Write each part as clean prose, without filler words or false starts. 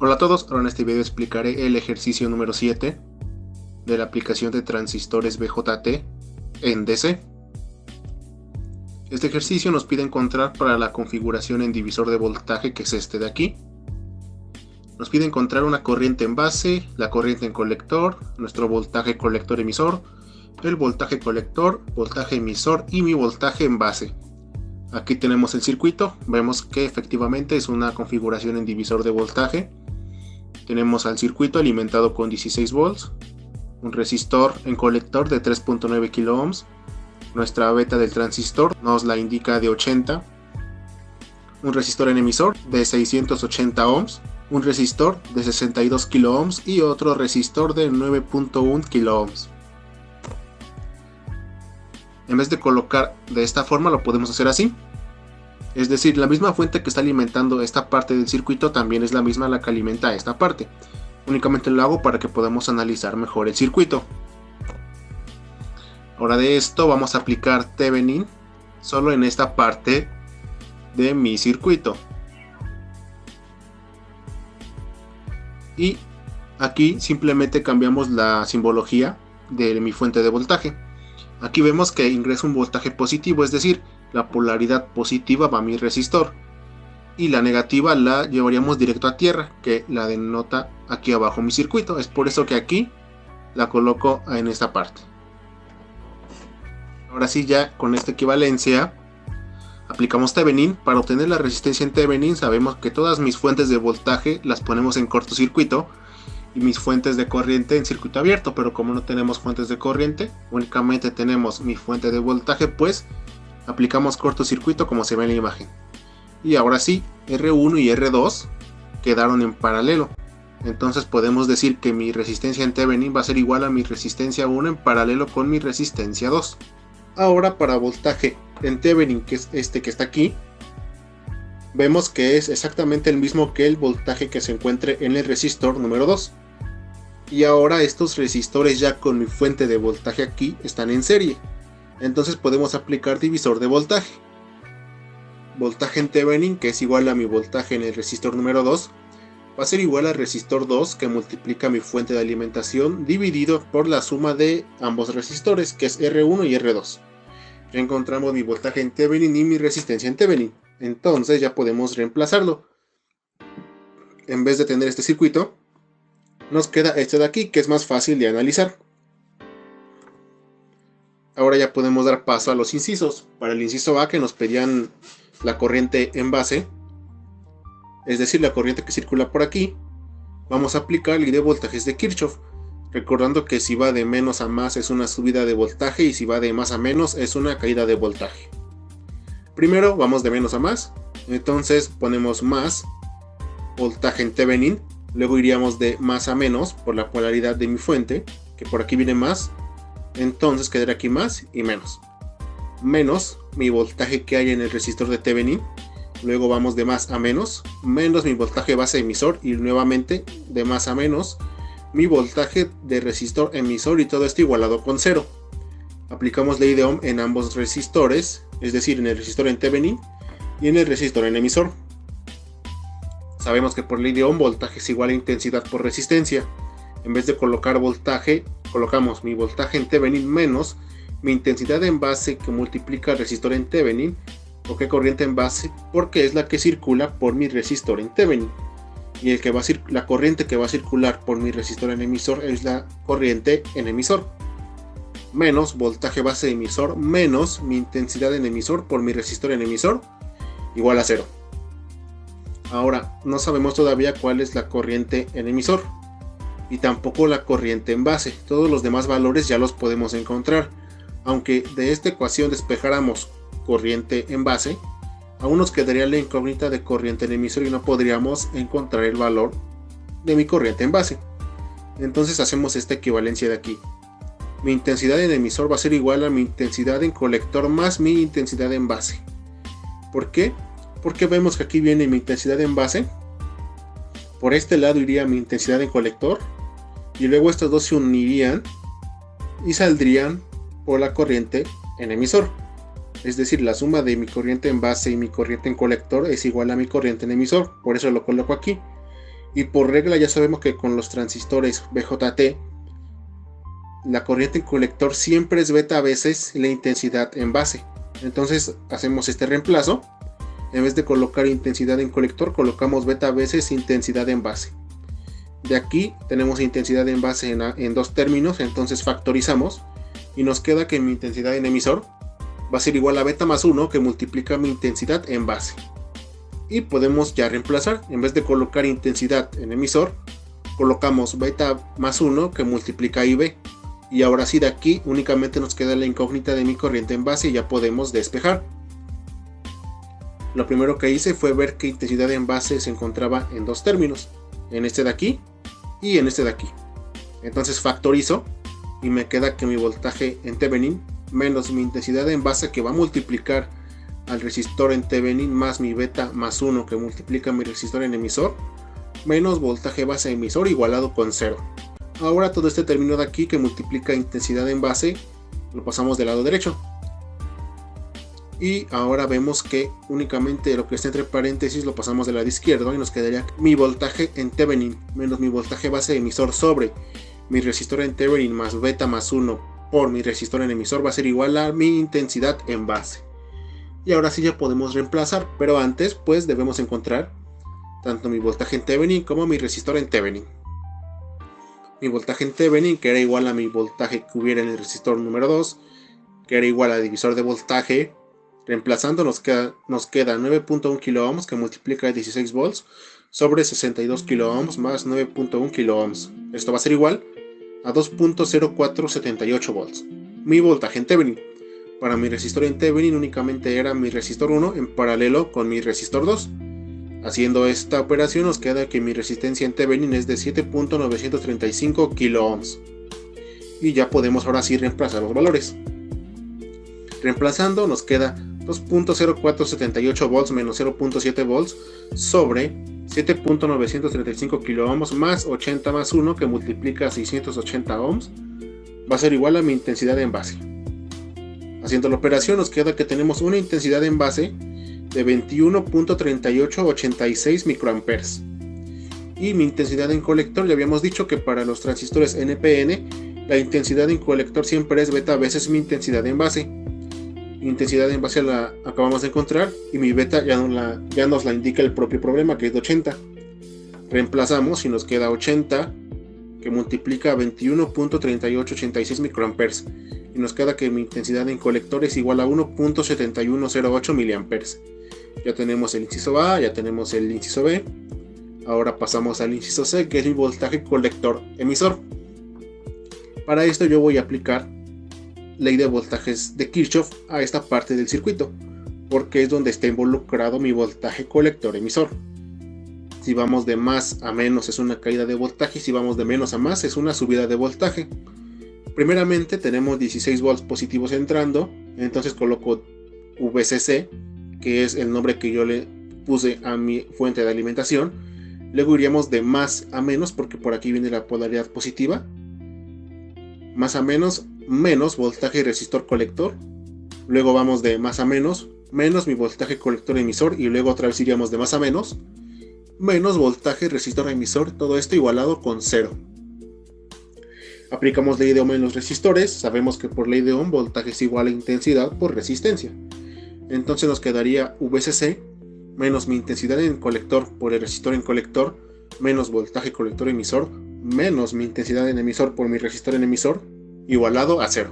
Hola a todos, ahora en este video explicaré el ejercicio número 7 de la aplicación de transistores BJT en DC. Este ejercicio nos pide encontrar para la configuración en divisor de voltaje, que es este de aquí. Nos pide encontrar una corriente en base, la corriente en colector, nuestro voltaje colector emisor, el voltaje colector, voltaje emisor y mi voltaje en base. Aquí tenemos el circuito, vemos que efectivamente es una configuración en divisor de voltaje. Tenemos al circuito alimentado con 16 volts, un resistor en colector de 3.9 kilo ohms, nuestra beta del transistor nos la indica de 80, un resistor en emisor de 680 ohms, un resistor de 62 kilo ohms y otro resistor de 9.1 kilo ohms. En vez de colocar de esta forma, lo podemos hacer así. Es decir, la misma fuente que está alimentando esta parte del circuito también es la misma la que alimenta esta parte. Únicamente lo hago para que podamos analizar mejor el circuito. Ahora de esto vamos a aplicar Thevenin solo en esta parte de mi circuito. Y aquí simplemente cambiamos la simbología de mi fuente de voltaje. Aquí vemos que ingresa un voltaje positivo, es decir, la polaridad positiva va a mi resistor y la negativa la llevaríamos directo a tierra, que la denota aquí abajo mi circuito. Es por eso que aquí la coloco en esta parte. Ahora sí, ya con esta equivalencia aplicamos Thevenin. Para obtener la resistencia en Thevenin sabemos que todas mis fuentes de voltaje las ponemos en cortocircuito y mis fuentes de corriente en circuito abierto, pero como no tenemos fuentes de corriente, únicamente tenemos mi fuente de voltaje, pues aplicamos cortocircuito como se ve en la imagen. Y ahora sí, R1 y R2 quedaron en paralelo. Entonces podemos decir que mi resistencia en Thevenin va a ser igual a mi resistencia 1 en paralelo con mi resistencia 2. Ahora para voltaje en Thevenin, que es este que está aquí, vemos que es exactamente el mismo que el voltaje que se encuentre en el resistor número 2. Y ahora estos resistores ya con mi fuente de voltaje aquí están en serie. Entonces podemos aplicar divisor de voltaje. Voltaje en Thevenin, que es igual a mi voltaje en el resistor número 2, va a ser igual al resistor 2 que multiplica mi fuente de alimentación dividido por la suma de ambos resistores, que es R1 y R2. Ya encontramos mi voltaje en Thevenin y mi resistencia en Thevenin. Entonces ya podemos reemplazarlo. En vez de tener este circuito, nos queda este de aquí, que es más fácil de analizar. Ahora ya podemos dar paso a los incisos. Para el inciso A, que nos pedían la corriente en base, es decir, la corriente que circula por aquí, vamos a aplicar la ley de voltajes de Kirchhoff, recordando que si va de menos a más es una subida de voltaje y si va de más a menos es una caída de voltaje. Primero vamos de menos a más, entonces ponemos más voltaje en Thevenin, luego iríamos de más a menos por la polaridad de mi fuente, que por aquí viene más, entonces quedará aquí más y menos. Menos mi voltaje que hay en el resistor de Thevenin, luego vamos de más a menos, menos mi voltaje base emisor y nuevamente de más a menos mi voltaje de resistor emisor, y todo esto igualado con 0. Aplicamos ley de Ohm en ambos resistores, es decir, en el resistor en Thevenin y en el resistor en emisor. Sabemos que por ley de Ohm voltaje es igual a intensidad por resistencia. En vez de colocar voltaje, colocamos mi voltaje en Thevenin menos mi intensidad en base que multiplica el resistor en Thevenin, o que corriente en base, porque es la que circula por mi resistor en Thevenin. Y la corriente que va a circular por mi resistor en emisor es la corriente en emisor. Menos voltaje base emisor menos mi intensidad en emisor por mi resistor en emisor, igual a 0. Ahora, no sabemos todavía cuál es la corriente en emisor y tampoco la corriente en base. Todos los demás valores ya los podemos encontrar. Aunque de esta ecuación despejáramos corriente en base, aún nos quedaría la incógnita de corriente en emisor y no podríamos encontrar el valor de mi corriente en base. Entonces hacemos esta equivalencia de aquí. Mi intensidad en emisor va a ser igual a mi intensidad en colector más mi intensidad en base. ¿Por qué? Porque vemos que aquí viene mi intensidad en base. Por este lado iría mi intensidad en colector. Y luego estos dos se unirían y saldrían por la corriente en emisor. Es decir, la suma de mi corriente en base y mi corriente en colector es igual a mi corriente en emisor. Por eso lo coloco aquí. Y por regla ya sabemos que con los transistores BJT, la corriente en colector siempre es beta veces la intensidad en base. Entonces hacemos este reemplazo. En vez de colocar intensidad en colector, colocamos beta veces intensidad en base. De aquí tenemos intensidad en base en dos términos, entonces factorizamos y nos queda que mi intensidad en emisor va a ser igual a beta más 1 que multiplica mi intensidad en base. Y podemos ya reemplazar, en vez de colocar intensidad en emisor, colocamos beta más 1 que multiplica IB. Y ahora sí, de aquí únicamente nos queda la incógnita de mi corriente en base y ya podemos despejar. Lo primero que hice fue ver que intensidad en base se encontraba en dos términos, en este de aquí y en este de aquí. Entonces factorizo y me queda que mi voltaje en Thevenin menos mi intensidad en base, que va a multiplicar al resistor en Thevenin, más mi beta más 1 que multiplica mi resistor en emisor, menos voltaje base emisor igualado con 0. Ahora todo este término de aquí que multiplica intensidad en base lo pasamos del lado derecho. Y ahora vemos que únicamente lo que está entre paréntesis lo pasamos del lado izquierdo y nos quedaría mi voltaje en Thevenin menos mi voltaje base emisor sobre mi resistor en Thevenin más beta más 1 por mi resistor en emisor va a ser igual a mi intensidad en base. Y ahora sí ya podemos reemplazar, pero antes pues debemos encontrar tanto mi voltaje en Thevenin como mi resistor en Thevenin. Mi voltaje en Thevenin, que era igual a mi voltaje que hubiera en el resistor número 2, que era igual al divisor de voltaje. Reemplazando nos queda 9.1 kΩ que multiplica 16 volts sobre 62 kΩ más 9.1 kΩ. Esto va a ser igual a 2.0478 volts. Mi voltaje en Thevenin. Para mi resistor en Thevenin únicamente era mi resistor 1 en paralelo con mi resistor 2. Haciendo esta operación nos queda que mi resistencia en Thevenin es de 7.935 kΩ. Y ya podemos ahora sí reemplazar los valores. Reemplazando nos queda 2.0478 volts menos 0.7 volts sobre 7.935 kΩ más 80 más 1 que multiplica 680 ohms va a ser igual a mi intensidad en base. Haciendo la operación nos queda que tenemos una intensidad en base de 21.3886 microamperes. Y mi intensidad en colector, ya habíamos dicho que para los transistores NPN la intensidad en colector siempre es beta veces mi intensidad en base. Intensidad en base la acabamos de encontrar y mi beta ya nos la indica el propio problema, que es de 80. Reemplazamos y nos queda 80 que multiplica 21.3886 microamperes y nos queda que mi intensidad en colector es igual a 1.7108 miliamperes. Ya tenemos el inciso A, ya tenemos el inciso B. Ahora pasamos al inciso C, que es mi voltaje colector emisor. Para esto yo voy a aplicar ley de voltajes de Kirchhoff a esta parte del circuito, porque es donde está involucrado mi voltaje colector emisor. Si vamos de más a menos es una caída de voltaje, y si vamos de menos a más es una subida de voltaje. Primeramente tenemos 16 volts positivos entrando, entonces coloco VCC, que es el nombre que yo le puse a mi fuente de alimentación. Luego iríamos de más a menos, porque por aquí viene la polaridad positiva. Más a menos, menos voltaje resistor colector. Luego vamos de más a menos mi voltaje colector emisor, y luego otra vez iríamos de más a menos voltaje resistor emisor, todo esto igualado con 0. Aplicamos ley de Ohm en los resistores. Sabemos que por ley de Ohm voltaje es igual a intensidad por resistencia. Entonces nos quedaría VCC menos mi intensidad en colector por el resistor en colector menos voltaje colector emisor menos mi intensidad en emisor por mi resistor en emisor igualado a 0.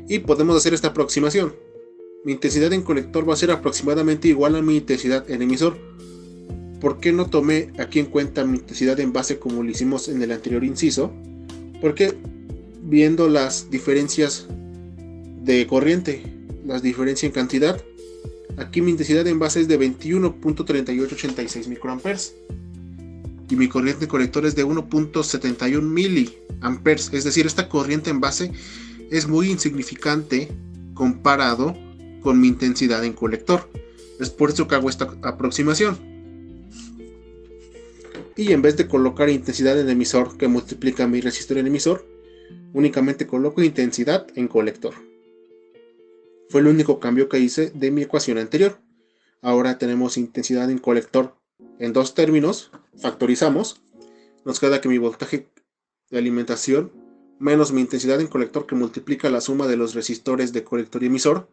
Y podemos hacer esta aproximación. Mi intensidad en colector va a ser aproximadamente igual a mi intensidad en emisor. ¿Por qué no tomé aquí en cuenta mi intensidad en base como lo hicimos en el anterior inciso? Porque viendo las diferencias de corriente, las diferencias en cantidad, aquí mi intensidad en base es de 21.3886 microamperes y mi corriente en colector es de 1.71 miliamperes. Es decir, esta corriente en base es muy insignificante comparado con mi intensidad en colector. Es por eso que hago esta aproximación. Y en vez de colocar intensidad en emisor que multiplica mi resistor en emisor, únicamente coloco intensidad en colector. Fue el único cambio que hice de mi ecuación anterior. Ahora tenemos intensidad en colector en dos términos, factorizamos nos queda que mi voltaje de alimentación menos mi intensidad en colector, que multiplica la suma de los resistores de colector y emisor,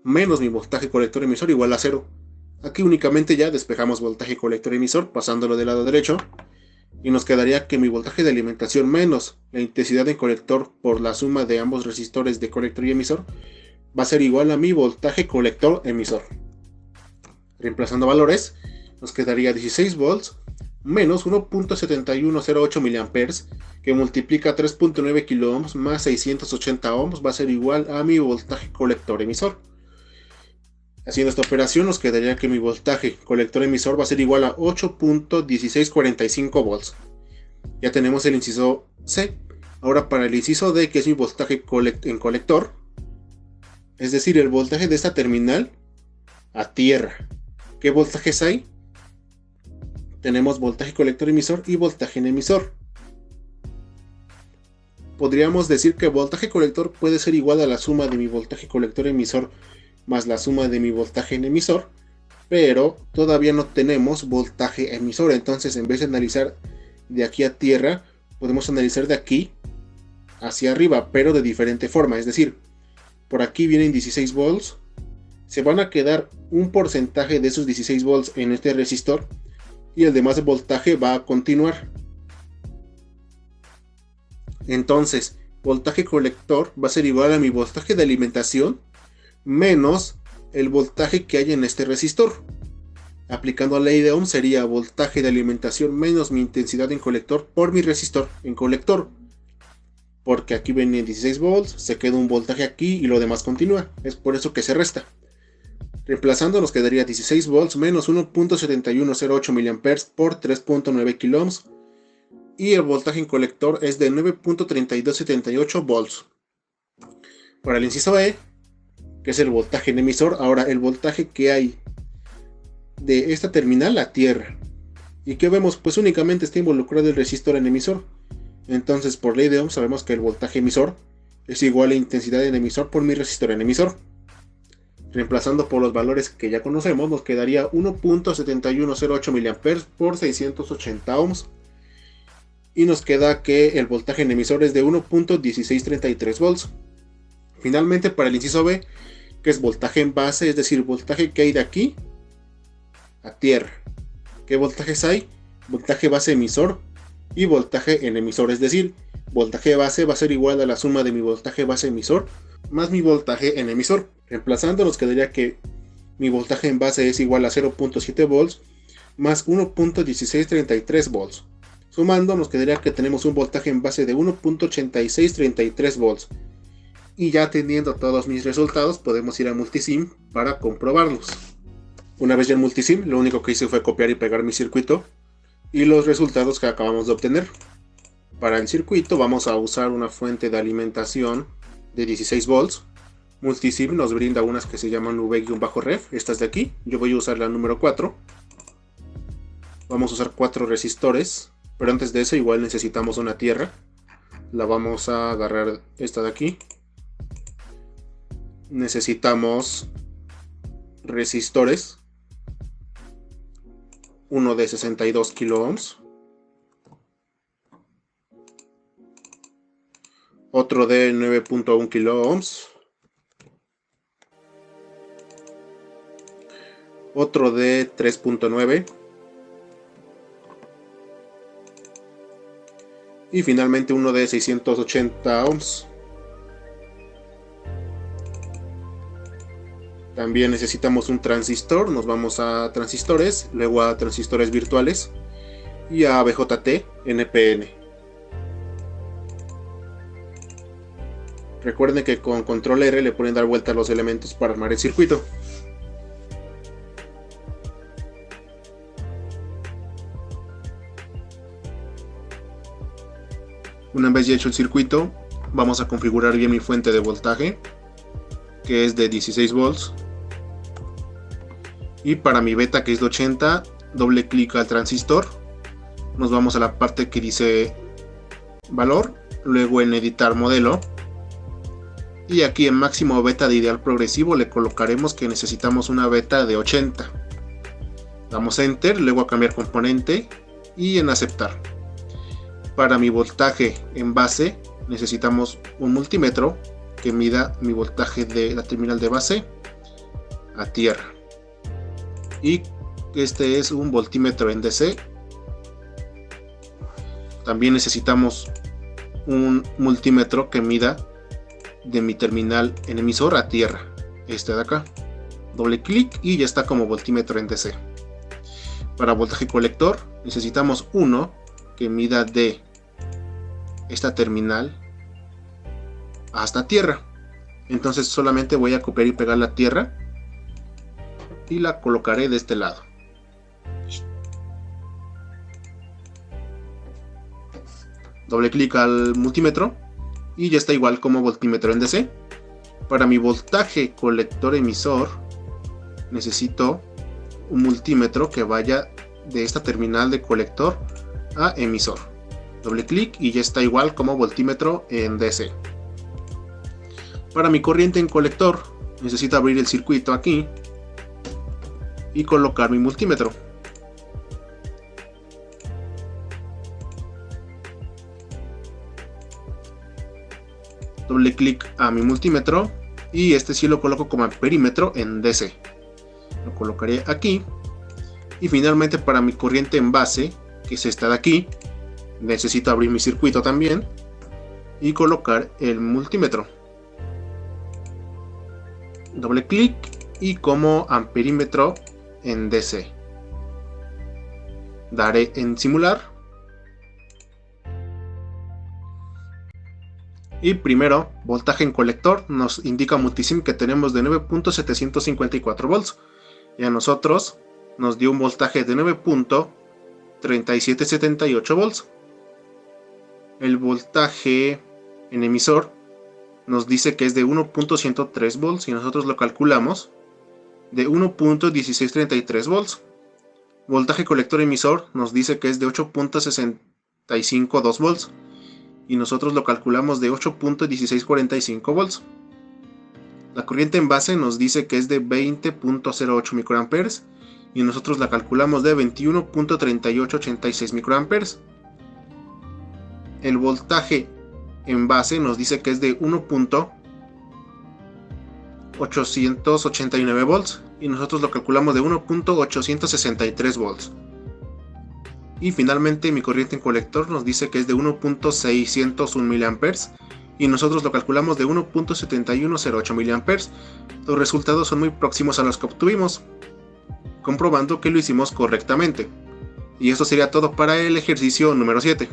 menos mi voltaje colector emisor igual a 0. Aquí únicamente ya despejamos voltaje colector emisor pasándolo del lado derecho, y nos quedaría que mi voltaje de alimentación menos la intensidad en colector por la suma de ambos resistores de colector y emisor va a ser igual a mi voltaje colector emisor. Reemplazando valores, nos quedaría 16 volts menos 1.7108 mA, que multiplica 3.9 kΩ más 680 ohms va a ser igual a mi voltaje colector emisor. Haciendo esta operación nos quedaría que mi voltaje colector emisor va a ser igual a 8.1645 volts. Ya tenemos el inciso C. Ahora para el inciso D, que es mi voltaje en colector, es decir, el voltaje de esta terminal a tierra. ¿Qué voltajes hay? Tenemos voltaje colector emisor y voltaje en emisor. Podríamos decir que voltaje colector puede ser igual a la suma de mi voltaje colector emisor más la suma de mi voltaje en emisor, pero todavía no tenemos voltaje emisor. Entonces, en vez de analizar de aquí a tierra, podemos analizar de aquí hacia arriba, pero de diferente forma. Es decir, por aquí vienen 16 volts, se van a quedar un porcentaje de esos 16 volts en este resistor, y el demás voltaje va a continuar. Entonces, voltaje colector va a ser igual a mi voltaje de alimentación menos el voltaje que hay en este resistor. Aplicando la ley de Ohm sería voltaje de alimentación menos mi intensidad en colector por mi resistor en colector. Porque aquí vienen 16 volts, se queda un voltaje aquí y lo demás continúa. Es por eso que se resta. Reemplazando nos quedaría 16 volts menos 1.7108 mA por 3.9 kΩ, y el voltaje en colector es de 9.3278 volts. Para el inciso E, que es el voltaje en emisor, ahora el voltaje que hay de esta terminal a tierra. ¿Y qué vemos? Pues únicamente está involucrado el resistor en emisor. Entonces, por ley de Ohm sabemos que el voltaje emisor es igual a intensidad en emisor por mi resistor en emisor. Reemplazando por los valores que ya conocemos, nos quedaría 1.7108 mA por 680 ohms. Y nos queda que el voltaje en emisor es de 1.1633 volts. Finalmente, para el inciso B, que es voltaje en base, es decir, voltaje que hay de aquí a tierra. ¿Qué voltajes hay? Voltaje base emisor y voltaje en emisor, es decir, voltaje base va a ser igual a la suma de mi voltaje base emisor más mi voltaje en emisor. Reemplazando nos quedaría que mi voltaje en base es igual a 0.7 volts más 1.1633 volts. Sumando nos quedaría que tenemos un voltaje en base de 1.8633 volts. Y ya teniendo todos mis resultados, podemos ir a Multisim para comprobarlos. Una vez ya en Multisim, lo único que hice fue copiar y pegar mi circuito y los resultados que acabamos de obtener. Para el circuito vamos a usar una fuente de alimentación de 16 volts. Multisim nos brinda unas que se llaman V-ref, estas de aquí. Yo voy a usar la número 4. Vamos a usar 4 resistores, pero antes de eso igual necesitamos una tierra. La vamos a agarrar esta de aquí. Necesitamos resistores, uno de 62 kΩ, otro de 9.1 kΩ, otro de 3.9 y finalmente uno de 680 ohms. También necesitamos un transistor, nos vamos a transistores, luego a transistores virtuales y a BJT NPN. Recuerden que con control R le pueden dar vuelta a los elementos para armar el circuito. Una vez ya hecho el circuito, vamos a configurar bien mi fuente de voltaje, que es de 16 volts. Y para mi beta, que es de 80, doble clic al transistor. Nos vamos a la parte que dice valor, luego en editar modelo. Y aquí en máximo beta de ideal progresivo le colocaremos que necesitamos una beta de 80. Damos enter, luego a cambiar componente y en aceptar. Para mi voltaje en base necesitamos un multímetro que mida mi voltaje de la terminal de base a tierra. Y este es un voltímetro en DC. También necesitamos un multímetro que mida de mi terminal en emisor a tierra. Este de acá. Doble clic y ya está como voltímetro en DC. Para voltaje colector necesitamos uno que mida de esta terminal hasta tierra. Entonces solamente voy a copiar y pegar la tierra y la colocaré de este lado. Doble clic al multímetro y ya está igual como voltímetro en DC. Para mi voltaje colector emisor necesito un multímetro que vaya de esta terminal de colector a emisor. Doble clic y ya está igual como voltímetro en DC. Para mi corriente en colector necesito abrir el circuito aquí y colocar mi multímetro. Doble clic a mi multímetro y este sí lo coloco como amperímetro en DC. Lo colocaré aquí. Y finalmente para mi corriente en base, que es esta de aquí, necesito abrir mi circuito también y colocar el multímetro. Doble clic y como amperímetro en DC. Daré en simular. Y primero, voltaje en colector, nos indica Multisim que tenemos de 9.754 volts. Y a nosotros nos dio un voltaje de 9.3778 volts. El voltaje en emisor nos dice que es de 1.103 volts y nosotros lo calculamos de 1.1633 volts. Voltaje colector emisor nos dice que es de 8.652 volts y nosotros lo calculamos de 8.1645 volts. La corriente en base nos dice que es de 20.08 microamperes y nosotros la calculamos de 21.3886 microamperes. El voltaje en base nos dice que es de 1.889 volts y nosotros lo calculamos de 1.863 volts. Y finalmente mi corriente en colector nos dice que es de 1.601 miliamperes y nosotros lo calculamos de 1.7108 miliamperes. Los resultados son muy próximos a los que obtuvimos, comprobando que lo hicimos correctamente. Y esto sería todo para el ejercicio número 7.